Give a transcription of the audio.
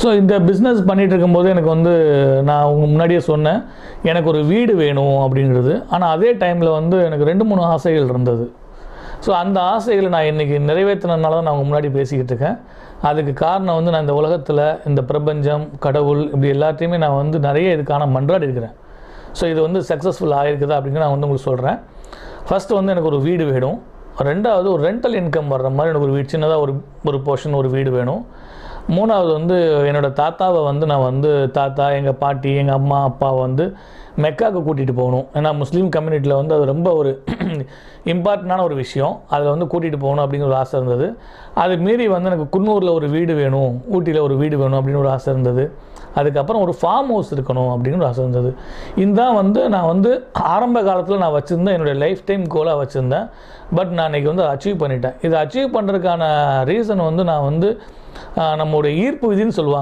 So இந்த business பண்ணிகிட்டு இருக்கும்போது எனக்கு வந்து நான் உங்க முன்னாடியே சொன்னேன் எனக்கு ஒரு வீடு வேணும் அப்படிங்கிறது. ஆனால் அதே டைமில் வந்து எனக்கு 2-3 ஆசைகள் இருந்தது. ஸோ அந்த ஆசைகளை நான் இன்றைக்கி நிறைவேற்றினதுனால தான் நான் உங்கள் முன்னாடி பேசிக்கிட்டு இருக்கேன். அதுக்கு காரணம் வந்து நான் இந்த உலகத்தில் இந்த பிரபஞ்சம், கடவுள் இப்படி எல்லாத்தையுமே நான் வந்து நிறைய இதுக்கான மன்றாடி இருக்கிறேன். ஸோ இது வந்து சக்ஸஸ்ஃபுல் ஆகிருக்குதா அப்படின்னு நான் வந்து உங்களுக்கு சொல்கிறேன். ஃபஸ்ட்டு வந்து எனக்கு ஒரு வீடு வேணும். ரெண்டாவது ஒரு ரெண்டல் இன்கம் வர்ற மாதிரி எனக்கு ஒரு வீடு, சின்னதாக ஒரு போர்ஷன் ஒரு வீடு வேணும். மூணாவது வந்து என்னோடய தாத்தாவை வந்து நான் வந்து தாத்தா, எங்கள் பாட்டி, எங்கள் அம்மா அப்பாவை வந்து மெக்காவுக்கு கூட்டிகிட்டு போகணும். ஏன்னா முஸ்லீம் கம்யூனிட்டியில் வந்து அது ரொம்ப ஒரு இம்பார்ட்டண்டான ஒரு விஷயம். அதில் வந்து கூட்டிகிட்டு போகணும் அப்படிங்கிற ஒரு ஆசை இருந்தது. அது மீறி வந்து எனக்கு குன்னூரில் ஒரு வீடு வேணும், ஊட்டியில் ஒரு வீடு வேணும் அப்படின்னு ஒரு ஆசை இருந்தது. அதுக்கப்புறம் ஒரு ஃபார்ம் ஹவுஸ் இருக்கணும் அப்படின்னு ஒரு ஆசை இருந்தது. இதுதான் வந்து நான் வந்து ஆரம்ப காலத்தில் நான் வச்சுருந்தேன், என்னுடைய லைஃப் டைம் கோலாக வச்சுருந்தேன். பட் நான் இன்றைக்கி வந்து அச்சீவ் பண்ணிட்டேன். இதை அச்சீவ் பண்ணுறதுக்கான ரீசன் வந்து நான் வந்து நம்மளுடைய ஈர்ப்பு விதின்னு சொல்லுவாங்க.